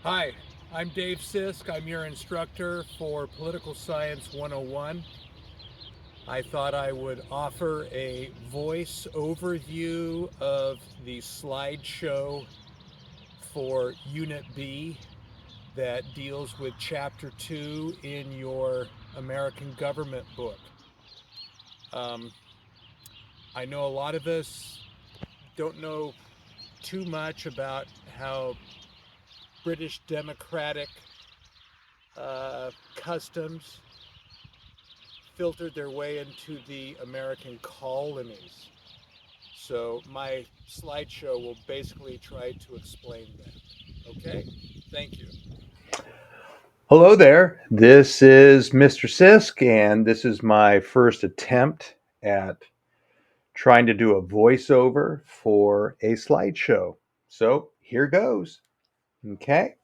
Hi, I'm Dave Sisk. I'm your instructor for Political Science 101. I thought I would offer a voice overview of the slideshow for Unit B that deals with Chapter 2 in your American Government book. Um, I know a lot of us don't know too much about how British democratic customs filtered their way into the American colonies. So my slideshow will basically try to explain that. Okay? Thank you. Hello there. This is Mr. Sisk, and this is my first attempt at trying to do a voiceover for a slideshow. So here goes. Okay.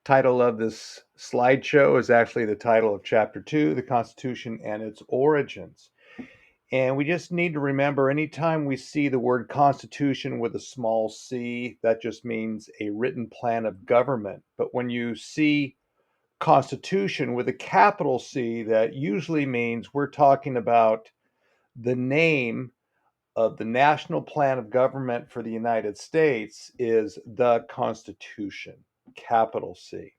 Title of this slideshow is actually the title of Chapter 2, The Constitution and Its Origins. And we just need to remember anytime we see the word Constitution with a small c, that just means a written plan of government. But when you see Constitution with a capital C, that usually means we're talking about the name of the national plan of government for the United States is the Constitution, capital C.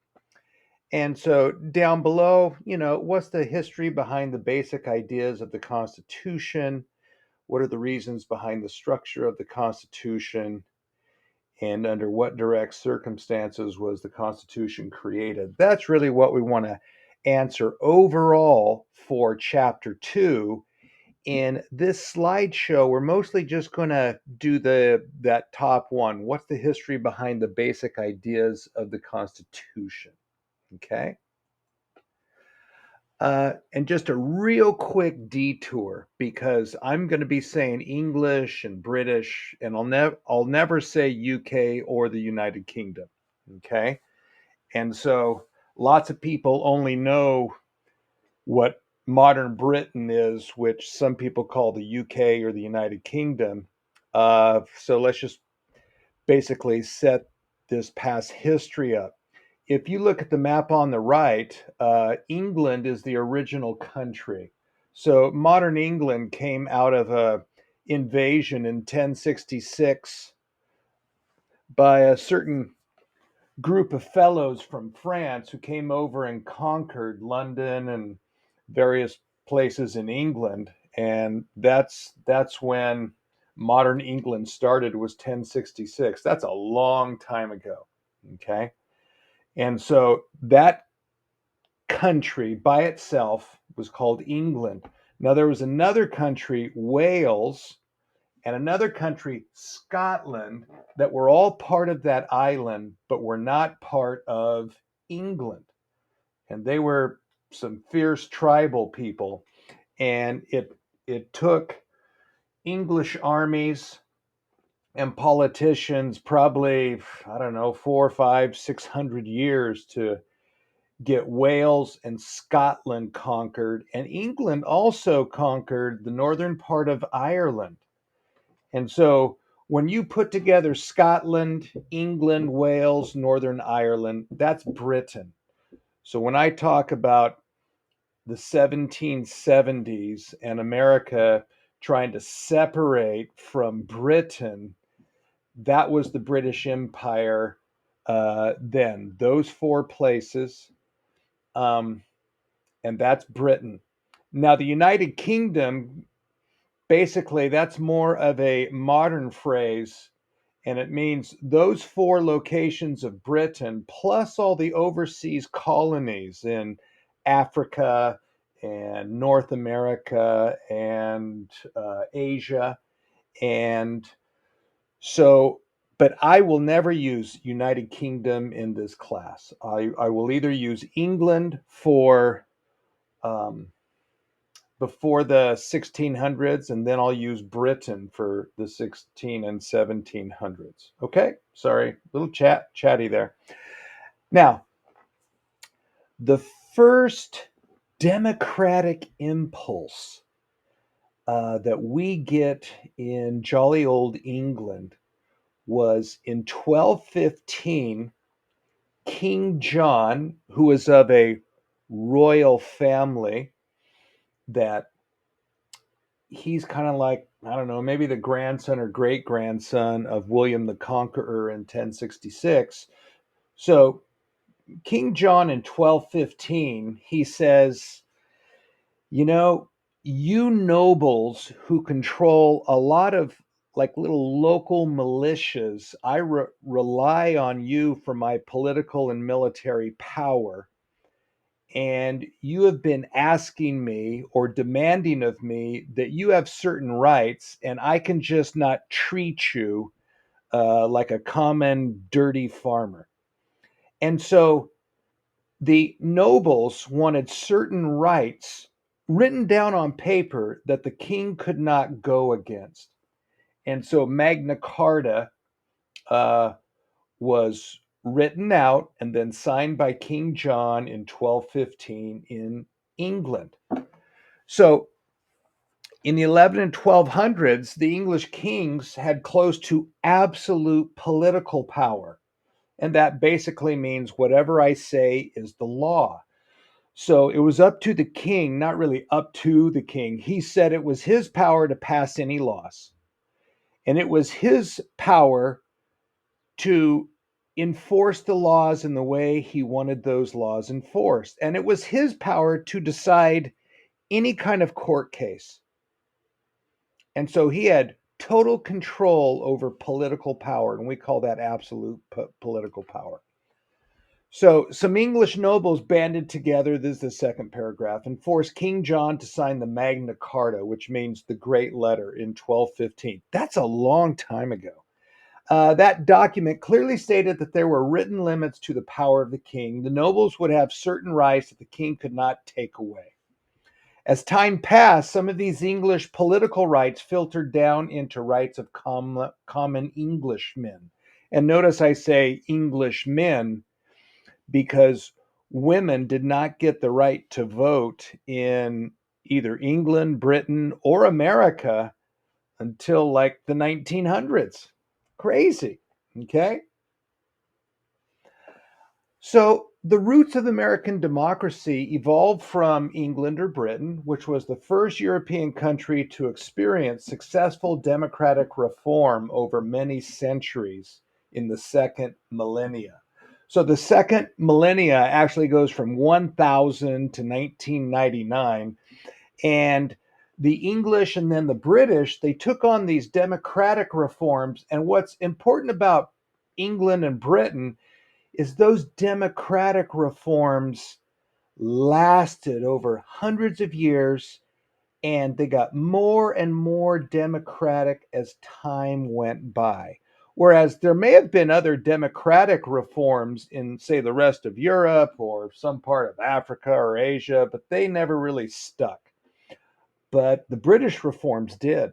And so down below, what's the history behind the basic ideas of the Constitution? What are the reasons behind the structure of the Constitution? And under what direct circumstances was the Constitution created? That's really what we want to answer overall for Chapter 2. In this slideshow, we're mostly just going to do that top one. What's the history behind the basic ideas of the Constitution? Okay. And just a real quick detour because I'm going to be saying English and British, and I'll never say UK or the United Kingdom. Okay, and so lots of people only know what modern Britain is, which some people call the UK or the United Kingdom. So let's just basically set this past history up. If you look at the map on the right, England is the original country. So modern England came out of a invasion in 1066 by a certain group of fellows from France who came over and conquered London and various places in England, and that's when modern England started, was 1066. That's a long time ago. Okay, and so that country by itself was called England. Now there was another country, Wales, and another country, Scotland, that were all part of that island, but were not part of England. And they were some fierce tribal people. And it took English armies and politicians probably, I don't know, 4, 5, 600 years to get Wales and Scotland conquered. And England also conquered the northern part of Ireland. And so when you put together Scotland, England, Wales, Northern Ireland, that's Britain. So when I talk about the 1770s and America trying to separate from Britain, that was the British Empire then. Those four places, um, and that's Britain. Now, the United Kingdom, basically, that's more of a modern phrase, and it means those four locations of Britain, plus all the overseas colonies in Africa and North America and Asia. And so, but I will never use United Kingdom in this class. I will either use England for um, before the 1600s, and then I'll use Britain for the 16 and 1700s. Okay, sorry, little chatty there. Now, the first democratic impulse that we get in jolly old England was in 1215. King John, who is of a royal family, that he's kind of like, I don't know, maybe the grandson or great grandson of William the Conqueror in 1066. So King John in 1215, he says, you know, you nobles who control a lot of like little local militias, I rely on you for my political and military power. And you have been asking me or demanding of me that you have certain rights, and I can just not treat you like a common dirty farmer. And so the nobles wanted certain rights written down on paper that the king could not go against. And so Magna Carta uh, was written out and then signed by King John in 1215 in England. So in the 11 and 1200s, the English kings had close to absolute political power. And that basically means whatever I say is the law. So it was up to the king, not really up to the king. He said it was his power to pass any laws, and it was his power to enforce the laws in the way he wanted those laws enforced. And it was his power to decide any kind of court case. And so he had total control over political power, and we call that absolute political power. So some English nobles banded together, this is the second paragraph, and forced King John to sign the Magna Carta, which means the Great Letter, in 1215. That's a long time ago. That document clearly stated that there were written limits to the power of the king. The nobles would have certain rights that the king could not take away. As time passed, some of these English political rights filtered down into rights of common Englishmen. And notice I say Englishmen because women did not get the right to vote in either England, Britain, or America until like the 1900s. Crazy. Okay. So the roots of American democracy evolved from England or Britain, which was the first European country to experience successful democratic reform over many centuries in the second millennia. So the second millennia actually goes from 1000 to 1999. And the English and then the British, they took on these democratic reforms. And what's important about England and Britain is those democratic reforms lasted over hundreds of years, and they got more and more democratic as time went by. Whereas there may have been other democratic reforms in, say, the rest of Europe or some part of Africa or Asia, but they never really stuck. But the British reforms did.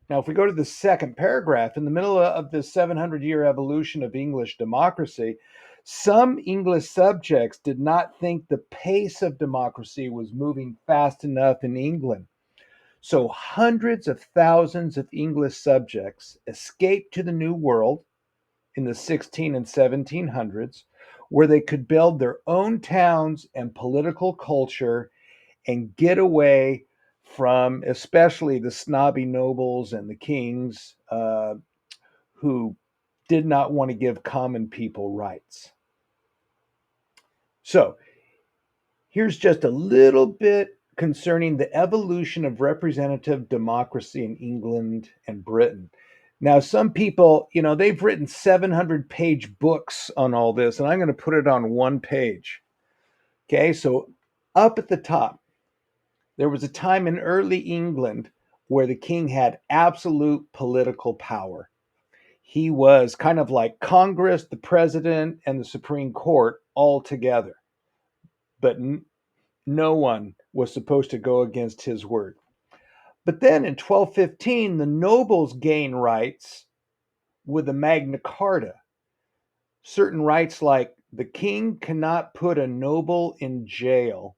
Now, if we go to the second paragraph, in the middle of this 700-year evolution of English democracy, some English subjects did not think the pace of democracy was moving fast enough in England. So hundreds of thousands of English subjects escaped to the New World in the 16 and 1700s, where they could build their own towns and political culture and get away from especially the snobby nobles and the kings who did not want to give common people rights. So here's just a little bit concerning the evolution of representative democracy in England and Britain. Now, some people, they've written 700-page books on all this, and I'm going to put it on one page. Okay, so up at the top, there was a time in early England where the king had absolute political power. He was kind of like Congress, the president, and the Supreme Court all together. But no one was supposed to go against his word. But then in 1215, the nobles gained rights with the Magna Carta. Certain rights like the king cannot put a noble in jail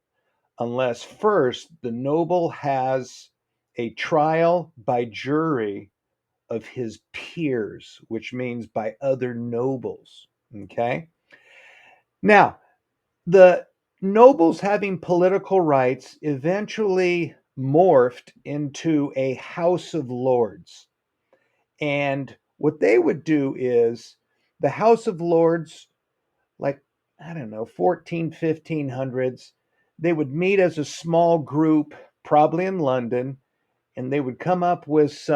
unless first the noble has a trial by jury of his peers, which means by other nobles. Okay. Now, the nobles having political rights eventually morphed into a House of Lords. And what they would do is the House of Lords, like, I don't know, 14, 1500s, they would meet as a small group, probably in London, and they would come up with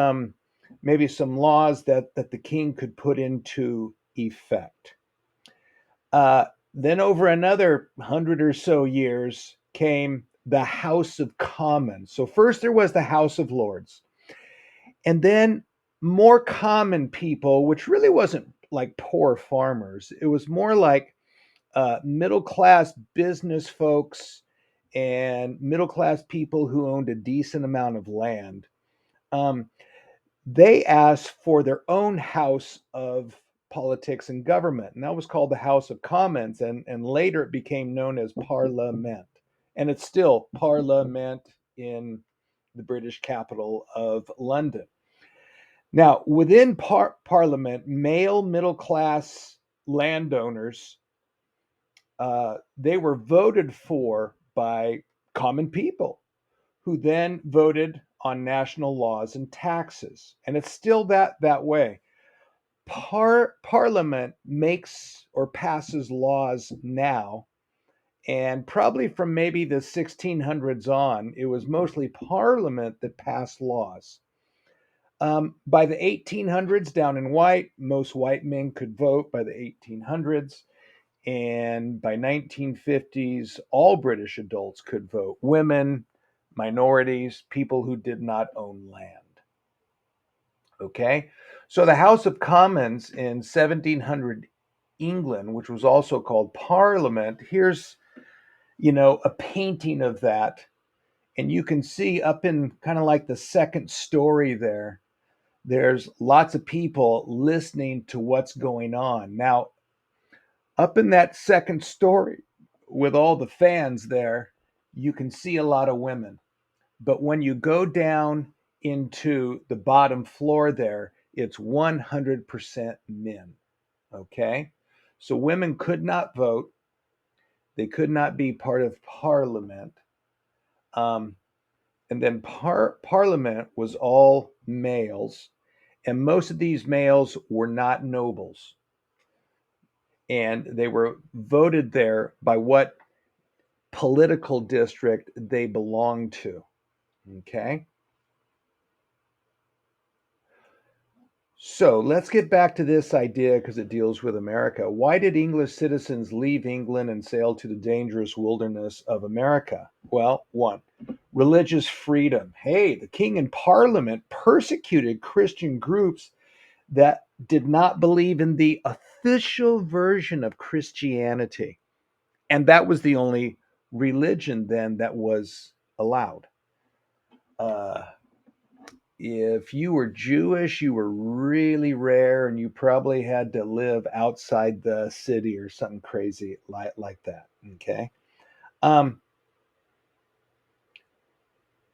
maybe some laws that the king could put into effect. Uh, then, over another 100 or so years, came the House of Commons. So, first there was the House of Lords, and then more common people, which really wasn't like poor farmers, it was more like middle class business folks and middle class people who owned a decent amount of land. Um, they asked for their own house of politics and government, and that was called the House of Commons, and later it became known as Parliament. And it's still Parliament in the British capital of London. Now, within Parliament, male middle class landowners, they were voted for by common people who then voted on national laws and taxes. And it's still that way. Parliament makes or passes laws now, and probably from maybe the 1600s on, it was mostly Parliament that passed laws. By the 1800s, down in white, most white men could vote by the 1800s. And by 1950s, all British adults could vote. Women, minorities, people who did not own land. Okay? So the House of Commons in 1700 England, which was also called Parliament, here's, a painting of that. And you can see up in kind of like the second story there, there's lots of people listening to what's going on. Now, up in that second story with all the fans there, you can see a lot of women. But when you go down into the bottom floor there, it's 100% men. Okay? So women could not vote, they could not be part of parliament. Um, and then parliament was all males, and most of these males were not nobles, and they were voted there by what political district they belonged to. Okay. So let's get back to this idea because it deals with America. Why did English citizens leave England and sail to the dangerous wilderness of America? Well, one, religious freedom. Hey, the king and parliament persecuted Christian groups that did not believe in the official version of Christianity. And that was the only religion then that was allowed. Uh, if you were Jewish, you were really rare, and you probably had to live outside the city or something crazy like that. Okay. Um,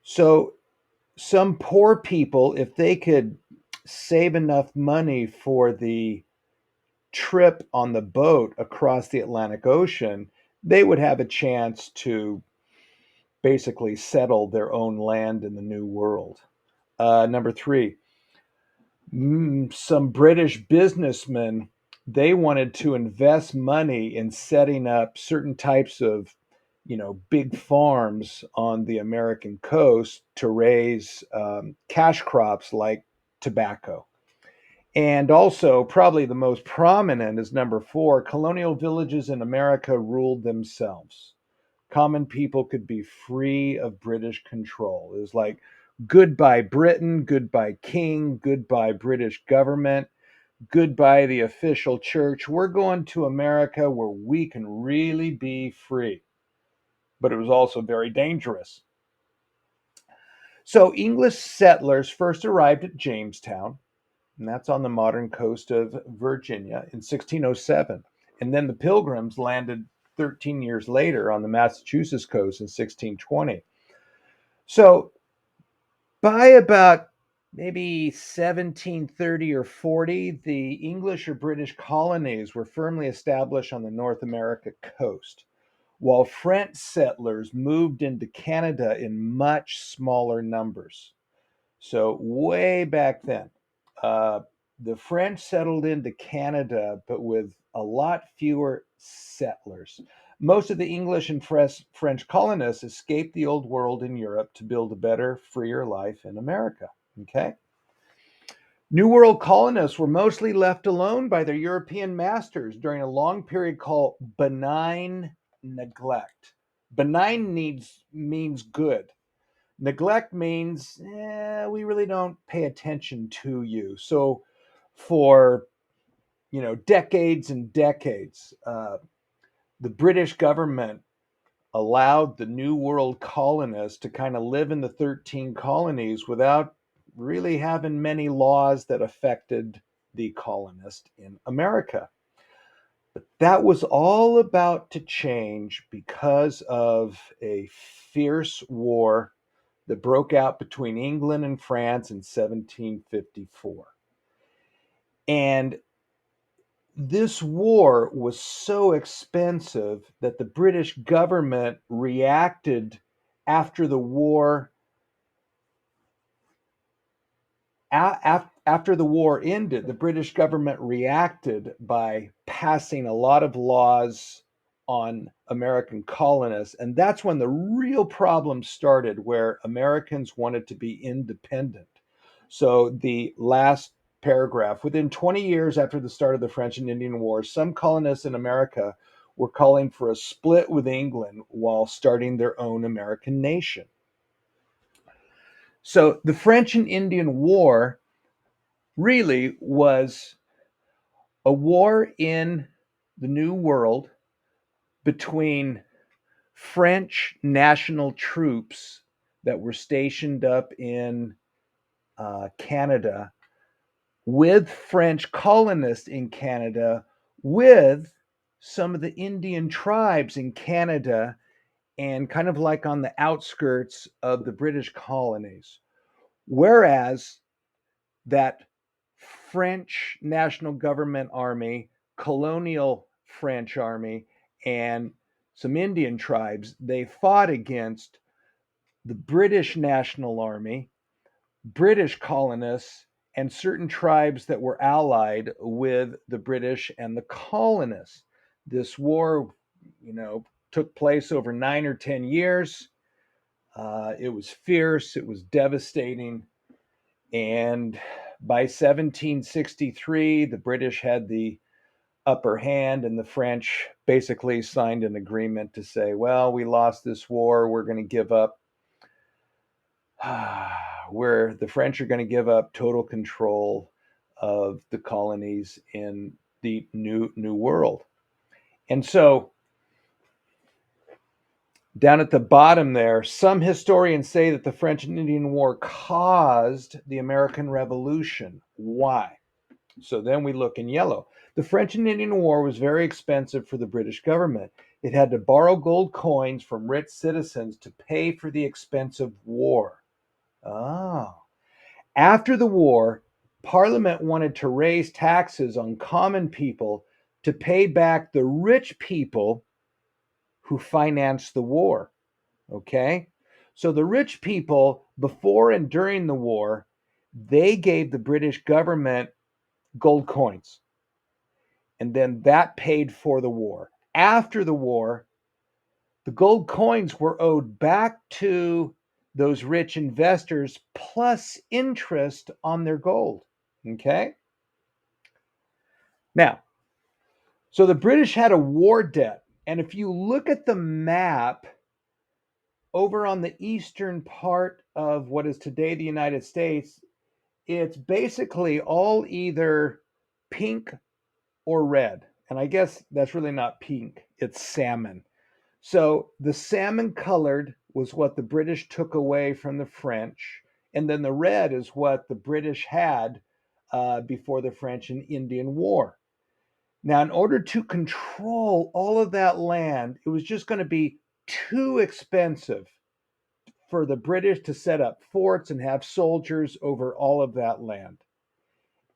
so some poor people, if they could save enough money for the trip on the boat across the Atlantic Ocean, they would have a chance to basically settle their own land in the New World. Number three, some British businessmen, they wanted to invest money in setting up certain types of, big farms on the American coast to raise cash crops like tobacco. And also, probably the most prominent is number four, colonial villages in America ruled themselves. Common people could be free of British control. It was like goodbye Britain, goodbye king, goodbye British government, goodbye the official church. We're going to America where we can really be free. But it was also very dangerous. So English settlers first arrived at Jamestown, and that's on the modern coast of Virginia in 1607. And then the Pilgrims landed 13 years later on the Massachusetts coast in 1620. So by about maybe 1730 or 40, the English or British colonies were firmly established on the North America coast, while French settlers moved into Canada in much smaller numbers. So, way back then, uh, the French settled into Canada, but with a lot fewer settlers. Most of the English and French colonists escaped the old world in Europe to build a better, freer life in America. Okay. New World colonists were mostly left alone by their European masters during a long period called benign neglect. Benign means good. Neglect means we really don't pay attention to you. So for decades and decades, the British government allowed the New World colonists to kind of live in the 13 colonies without really having many laws that affected the colonists in America. But that was all about to change because of a fierce war that broke out between England and France in 1754. And this war was so expensive that the British government reacted after the war after the war ended. The British government reacted by passing a lot of laws on American colonists, and that's when the real problem started, where Americans wanted to be independent. So the last paragraph: within 20 years after the start of the French and Indian Wars, some colonists in America were calling for a split with England while starting their own American nation. So the French and Indian War really was a war in the New World between French national troops that were stationed up in Canada with French colonists in Canada, with some of the Indian tribes in Canada, and kind of like on the outskirts of the British colonies. Whereas that French national government army, colonial French army, and some Indian tribes, they fought against the British National Army, British colonists, and certain tribes that were allied with the British and the colonists. This war, took place over 9 or 10 years. It was fierce, it was devastating, and by 1763, the British had the upper hand, and the French basically signed an agreement to say, well, we lost this war. We're going to give up. Where the French are going to give up total control of the colonies in the new world. And so down at the bottom there, some historians say that the French and Indian War caused the American Revolution. Why? So then we look in yellow. The French and Indian War was very expensive for the British government. It had to borrow gold coins from rich citizens to pay for the expensive war. Oh. After the war, Parliament wanted to raise taxes on common people to pay back the rich people who financed the war. Okay? So the rich people, before and during the war, they gave the British government gold coins. And then that paid for the war. After the war, the gold coins were owed back to those rich investors plus interest on their gold. Okay? Now, so the British had a war debt. And if you look at the map over on the eastern part of what is today the United States, it's basically all either pink or red. And I guess that's really not pink, it's salmon. So the salmon colored was what the British took away from the French. And then the red is what the British had before the French and Indian War. Now, in order to control all of that land, it was just going to be too expensive for the British to set up forts and have soldiers over all of that land.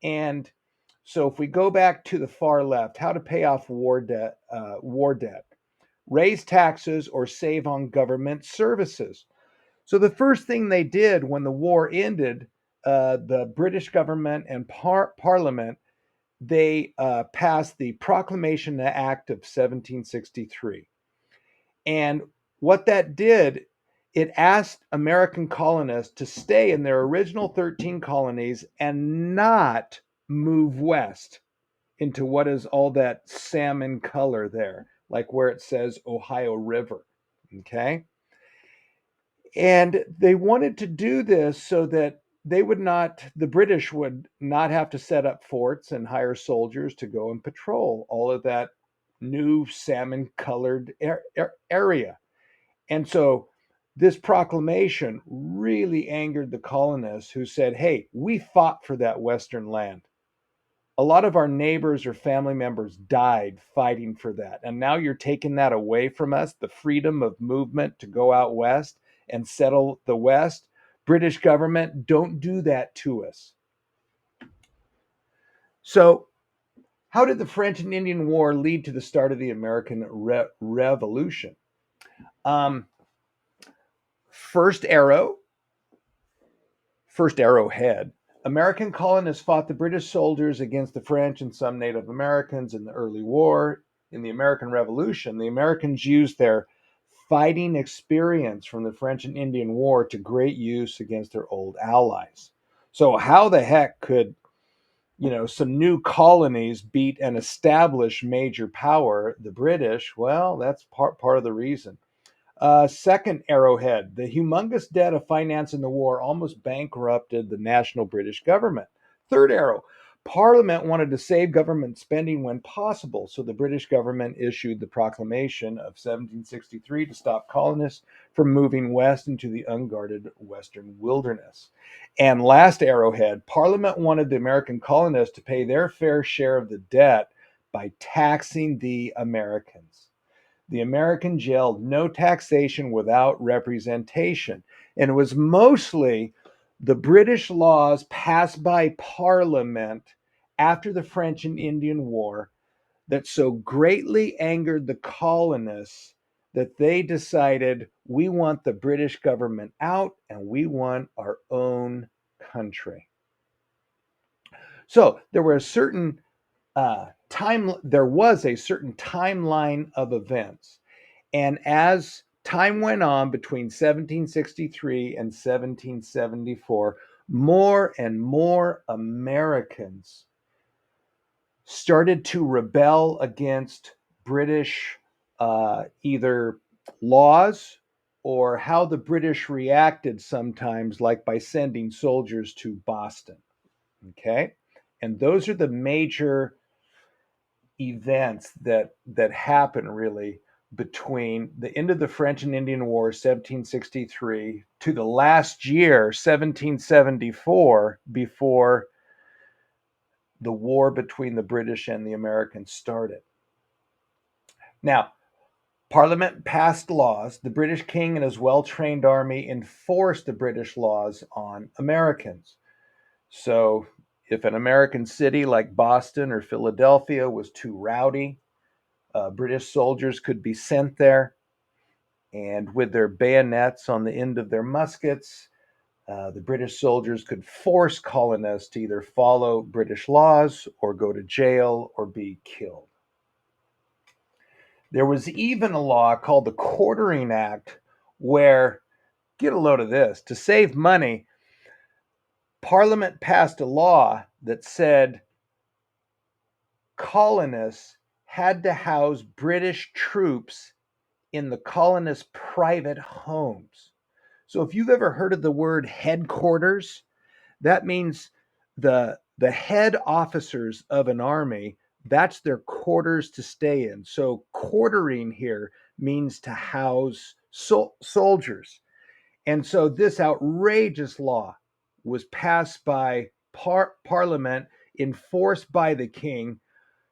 And so if we go back to the far left, how to pay off war debt, raise taxes or save on government services. So the first thing they did when the war ended, the British government and Parliament, they passed the Proclamation Act of 1763. And what that did, it asked American colonists to stay in their original 13 colonies and not move west into what is all that salmon color there, like where it says Ohio River. Okay. And they wanted to do this so that the British would not have to set up forts and hire soldiers to go and patrol all of that new salmon colored area. And so this proclamation really angered the colonists who said, hey, we fought for that Western land. A lot of our neighbors or family members died fighting for that. And now you're taking that away from us, the freedom of movement to go out west and settle the West. British government, don't do that to us. So, how did the French and Indian War lead to the start of the American Revolution? Um, first arrowhead. American colonists fought the British soldiers against the French and some Native Americans in the early war. In the American Revolution, the Americans used their fighting experience from the French and Indian War to great use against their old allies. So, how the heck could some new colonies beat an established major power, the British? Well, that's part of the reason. Second arrowhead, the humongous debt of financing the war almost bankrupted the national British government. Third arrow, Parliament wanted to save government spending when possible, so the British government issued the Proclamation of 1763 to stop colonists from moving west into the unguarded western wilderness. And last arrowhead, Parliament wanted the American colonists to pay their fair share of the debt by taxing the Americans. The American jailed no taxation without representation. And it was mostly the British laws passed by Parliament after the French and Indian War that so greatly angered the colonists that they decided we want the British government out and we want our own country. So there was a certain timeline of events. And as time went on between 1763 and 1774, more and more Americans started to rebel against British either laws or how the British reacted sometimes, like by sending soldiers to Boston. Okay. And those are the major events that happen really between the end of the French and Indian War, 1763, to the last year, 1774, before the war between the British and the Americans started. Now, Parliament passed laws. The British king and his well trained army enforced the British laws on Americans. So, if an American city like Boston or Philadelphia was too rowdy, British soldiers could be sent there, and with their bayonets on the end of their muskets, the British soldiers could force colonists to either follow British laws or go to jail or be killed. There was even a law called the Quartering Act where, get a load of this, to save money, Parliament passed a law that said colonists had to house British troops in the colonists' private homes. So if you've ever heard of the word headquarters, that means the head officers of an army, that's their quarters to stay in. So quartering here means to house soldiers. And so this outrageous law was passed by Parliament, enforced by the king,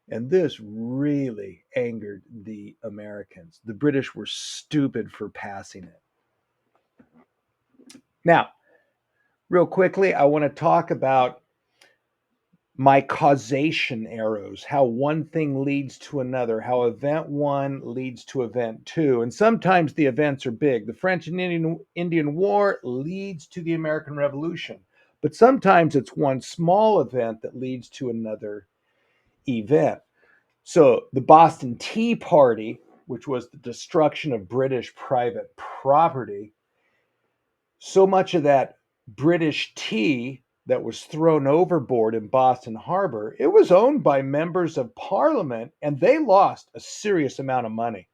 and this really angered the Americans. The British were stupid for passing it. Now, real quickly, I want to talk about my causation arrows, how one thing leads to another, how event one leads to event two. And sometimes the events are big. The French and Indian War leads to the American Revolution, but sometimes it's one small event that leads to another event. So the Boston Tea Party, which was the destruction of British private property, so much of that British tea that was thrown overboard in Boston Harbor, it was owned by members of parliament and they lost a serious amount of money.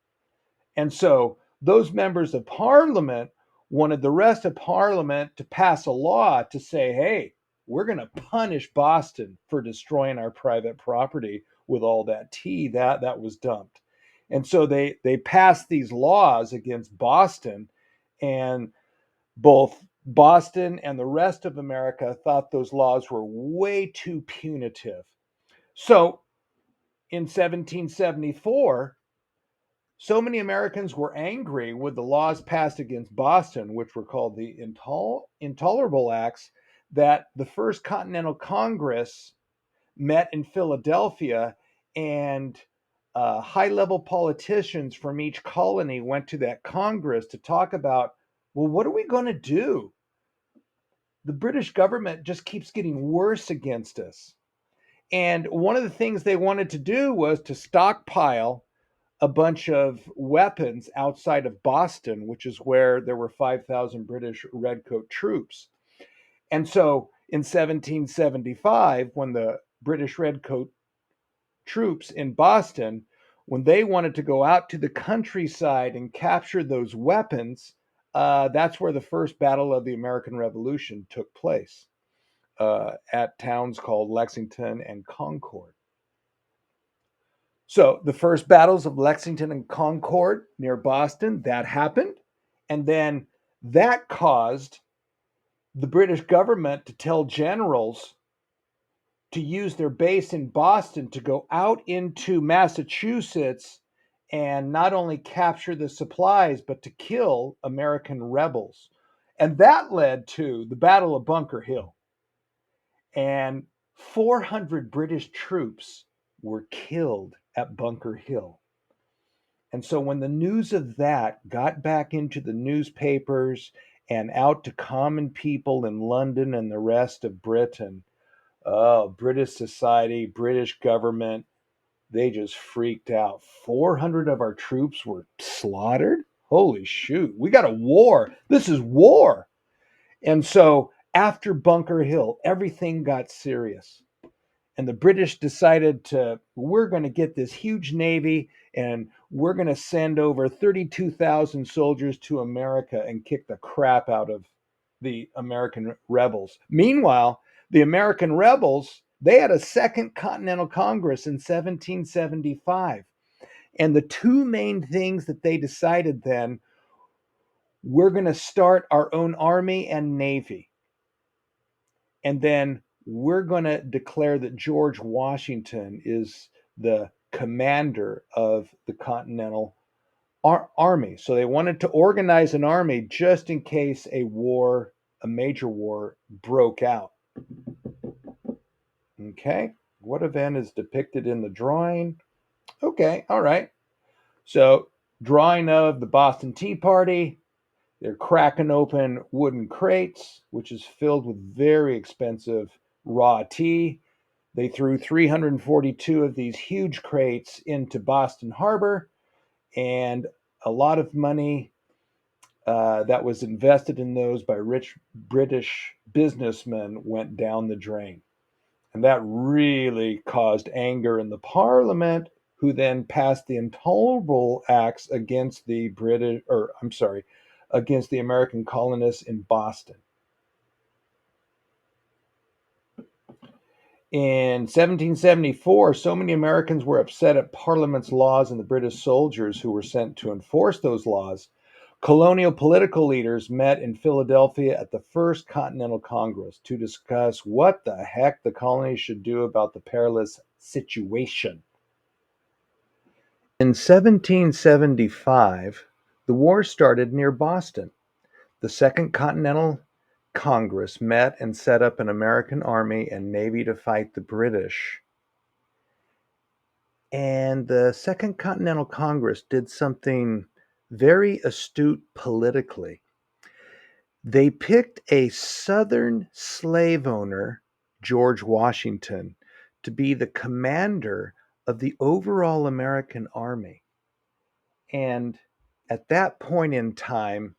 And so those members of parliament wanted the rest of parliament to pass a law to say, hey, we're going to punish Boston for destroying our private property with all that tea that was dumped. And so they passed these laws against Boston, and both Boston and the rest of America thought those laws were way too punitive. So in 1774, so many Americans were angry with the laws passed against Boston, which were called the Intolerable Acts, that the First Continental Congress met in Philadelphia, and high level politicians from each colony went to that Congress to talk about, well, what are we going to do? The British government just keeps getting worse against us. And one of the things they wanted to do was to stockpile a bunch of weapons outside of Boston, which is where there were 5,000 British Redcoat troops. And so in 1775, when the British Redcoat troops in Boston, when they wanted to go out to the countryside and capture those weapons, that's where the first battle of the American Revolution took place, at towns called Lexington and Concord. So the first battles of Lexington and Concord near Boston, that happened. And then that caused the British government to tell generals to use their base in Boston to go out into Massachusetts and not only capture the supplies, but to kill American rebels. And that led to the Battle of Bunker Hill. And 400 British troops were killed at Bunker Hill. And so when the news of that got back into the newspapers and out to common people in London and the rest of Britain, oh, British society, British government, they just freaked out. 400 of our troops were slaughtered? Holy shoot, we got a war. This is war. And so after Bunker Hill, everything got serious. And the British decided we're going to get this huge navy and we're going to send over 32,000 soldiers to America and kick the crap out of the American rebels. Meanwhile, the American rebels, they had a second Continental Congress in 1775. And the two main things that they decided then, we're going to start our own army and navy. And then we're going to declare that George Washington is the commander of the Continental Army. So they wanted to organize an army just in case a major war broke out. Okay, what event is depicted in the drawing? Okay, all right. So, drawing of the Boston Tea Party. They're cracking open wooden crates, which is filled with very expensive raw tea. They threw 342 of these huge crates into Boston Harbor, and a lot of money that was invested in those by rich British businessmen went down the drain. And that really caused anger in the Parliament, who then passed the Intolerable Acts against the British, or I'm sorry, against the American colonists in Boston. In 1774, so many Americans were upset at Parliament's laws and the British soldiers who were sent to enforce those laws. Colonial political leaders met in Philadelphia at the First Continental Congress to discuss what the heck the colonies should do about the perilous situation. In 1775, the war started near Boston. The Second Continental Congress met and set up an American Army and Navy to fight the British. And the Second Continental Congress did something very astute politically. They picked a Southern slave owner, George Washington, to be the commander of the overall American Army. And at that point in time,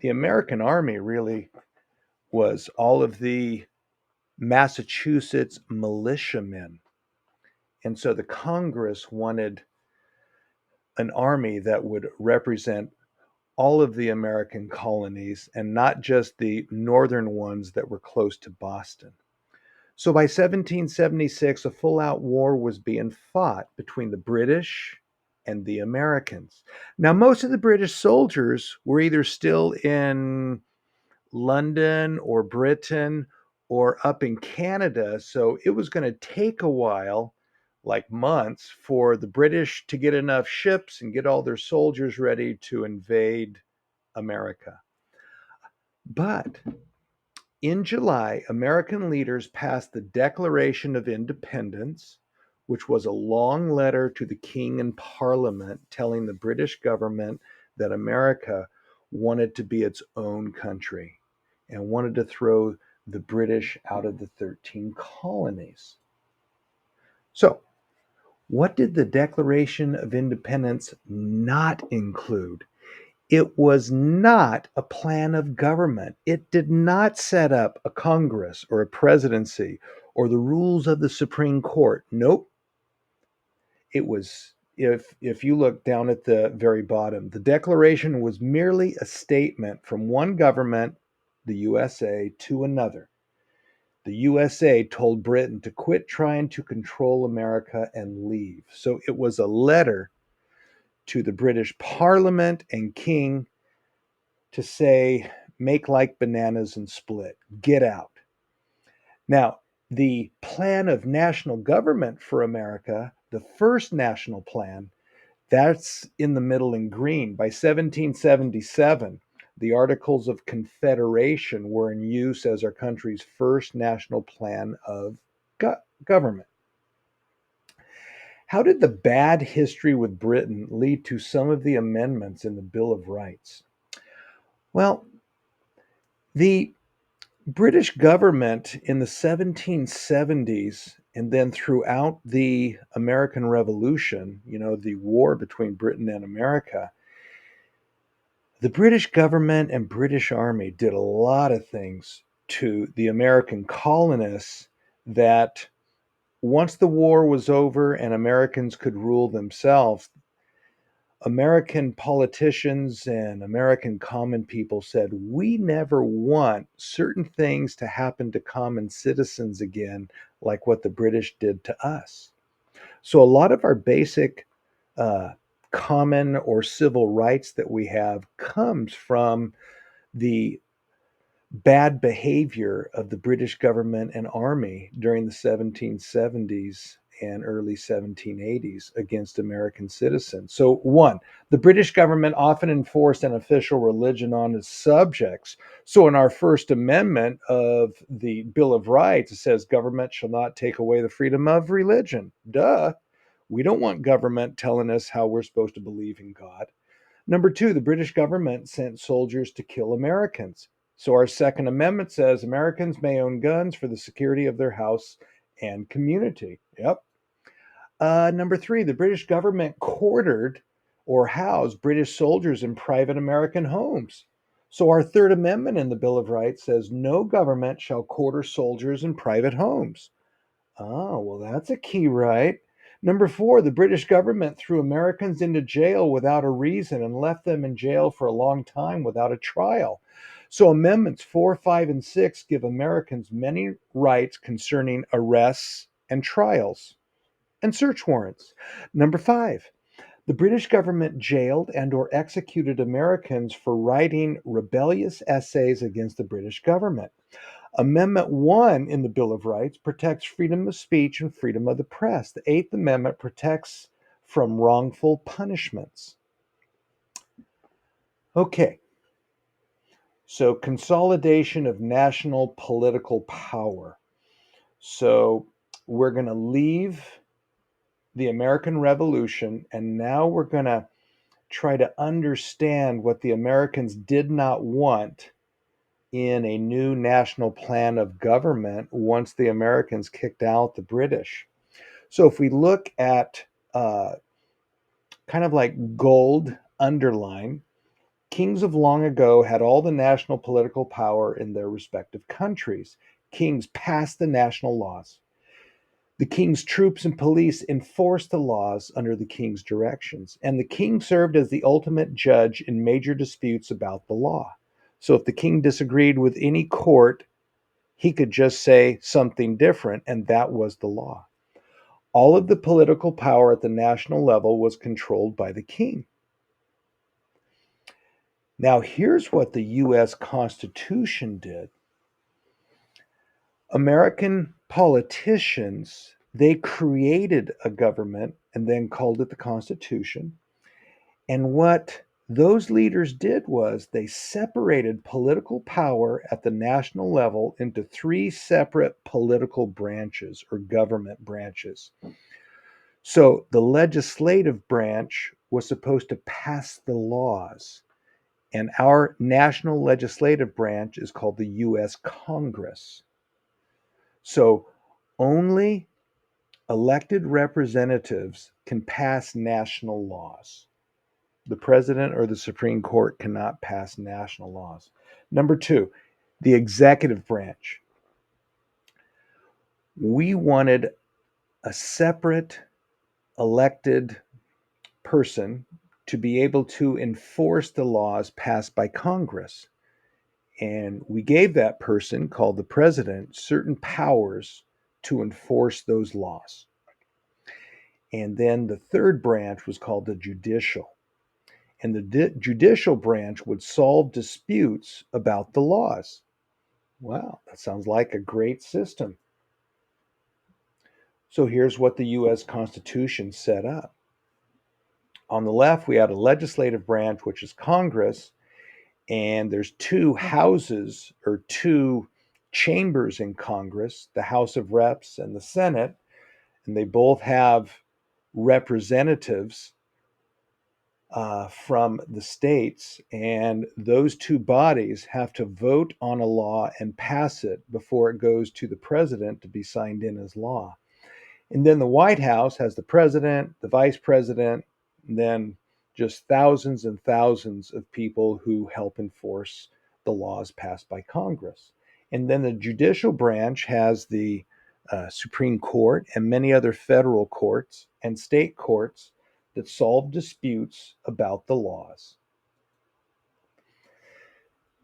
the American Army really was all of the Massachusetts militiamen. And so the Congress wanted an army that would represent all of the American colonies and not just the northern ones that were close to Boston. So by 1776, a full out war was being fought between the British and the Americans. Now, most of the British soldiers were either still in London or Britain or up in Canada. So it was going to take a while, like months, for the British to get enough ships and get all their soldiers ready to invade America. But in July, American leaders passed the Declaration of Independence, which was a long letter to the King and Parliament telling the British government that America wanted to be its own country and wanted to throw the British out of the 13 colonies. So, what did the Declaration of Independence not include? It was not a plan of government. It did not set up a Congress or a presidency or the rules of the Supreme Court. Nope. It was, if you look down at the very bottom, the Declaration was merely a statement from one government, the USA, to another. The USA told Britain to quit trying to control America and leave. So it was a letter to the British Parliament and King to say, make like bananas and split, get out. Now, the plan of national government for America, the first national plan, that's in the middle in green. By 1777, the Articles of Confederation were in use as our country's first national plan of government. How did the bad history with Britain lead to some of the amendments in the Bill of Rights? Well, the British government in the 1770s and then throughout the American Revolution, the war between Britain and America, the British government and British Army did a lot of things to the American colonists that once the war was over and Americans could rule themselves, American politicians and American common people said, we never want certain things to happen to common citizens again, like what the British did to us. So, a lot of our basic uh, common or civil rights that we have comes from the bad behavior of the British government and army during the 1770s and early 1780s against American citizens. So, one, the British government often enforced an official religion on its subjects. So, in our First Amendment of the Bill of Rights, it says government shall not take away the freedom of religion. Duh. We don't want government telling us how we're supposed to believe in God. Number two, the British government sent soldiers to kill Americans. So our Second Amendment says Americans may own guns for the security of their house and community. Yep. Number three, the British government quartered or housed British soldiers in private American homes. So our Third Amendment in the Bill of Rights says no government shall quarter soldiers in private homes. Oh, well, that's a key right. Number four, the British government threw Americans into jail without a reason and left them in jail for a long time without a trial. So, Amendments 4, 5, and 6 give Americans many rights concerning arrests and trials and search warrants. Number five, the British government jailed and or executed Americans for writing rebellious essays against the British government. Amendment 1 in the Bill of Rights protects freedom of speech and freedom of the press. The Eighth Amendment protects from wrongful punishments. Okay, So, consolidation of national political power. So, we're going to leave the American Revolution and now we're going to try to understand what the Americans did not want in a new national plan of government once the Americans kicked out the British. So, if we look at uh, kind of like gold underline, kings of long ago had all the national political power in their respective countries. Kings passed the national laws. The king's troops and police enforced the laws under the king's directions, and the king served as the ultimate judge in major disputes about the law. So if the king disagreed with any court, he could just say something different, and that was the law. All of the political power at the national level was controlled by the king. Now, here's what the US Constitution did. American politicians, they created a government and then called it the Constitution. And what those leaders did was they separated political power at the national level into three separate political branches or government branches. So the legislative branch was supposed to pass the laws, and our national legislative branch is called the US Congress. So only elected representatives can pass national laws. The president or the Supreme Court cannot pass national laws. Number two, the executive branch. We wanted a separate elected person to be able to enforce the laws passed by Congress. And we gave that person, called the president, certain powers to enforce those laws. And then the third branch was called the judicial. And the judicial branch would solve disputes about the laws. Wow, that sounds like a great system. So here's what the US Constitution set up. On the left, we had a legislative branch, which is Congress, and there's two houses or two chambers in Congress, the House of Reps and the Senate, and they both have representatives from the states, and those two bodies have to vote on a law and pass it before it goes to the president to be signed in as law. And then the White House has the president, the vice president, and then just thousands and thousands of people who help enforce the laws passed by Congress. And then the judicial branch has the Supreme Court and many other federal courts and state courts that solve disputes about the laws.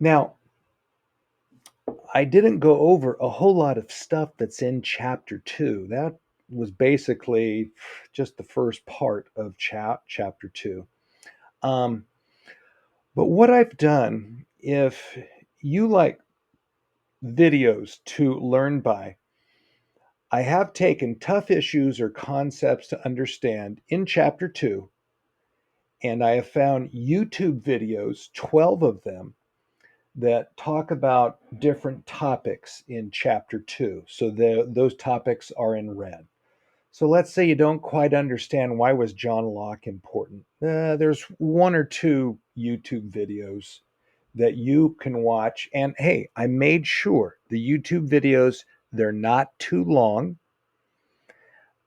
Now, I didn't go over a whole lot of stuff that's in chapter 2. That was basically just the first part of chapter 2. But what I've done, if you like videos to learn by, I have taken tough issues or concepts to understand in chapter 2, and I have found YouTube videos, 12 of them, that talk about different topics in chapter 2. So those topics are in red. So let's say you don't quite understand why was John Locke important. There's one or two YouTube videos that you can watch. And hey, I made sure the YouTube videos, they're not too long,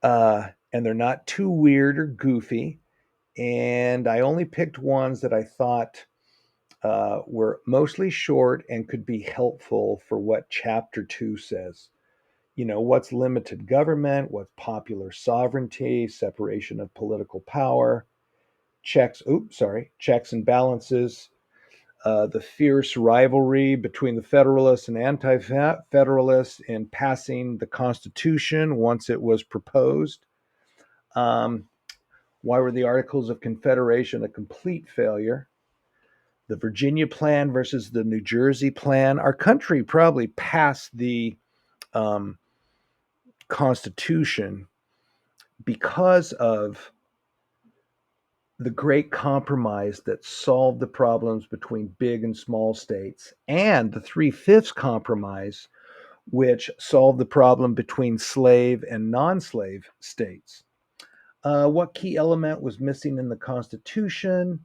and they're not too weird or goofy. And I only picked ones that I thought were mostly short and could be helpful for what chapter 2 says. You know, what's limited government, what's popular sovereignty, separation of political power, checks and balances, the fierce rivalry between the Federalists and Anti-Federalists in passing the Constitution once it was proposed. Um, why were the Articles of Confederation a complete failure? The Virginia plan versus the New Jersey plan. Our country probably passed the um, Constitution because of the great compromise that solved the problems between big and small states, and the Three-Fifths Compromise, which solved the problem between slave and non slave states. What key element was missing in the Constitution?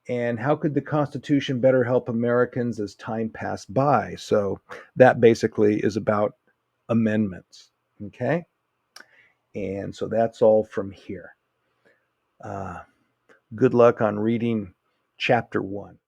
And how could the Constitution better help Americans as time passed by? So that basically is about amendments. Okay. And so that's all from here. Uh, good luck on reading chapter 1.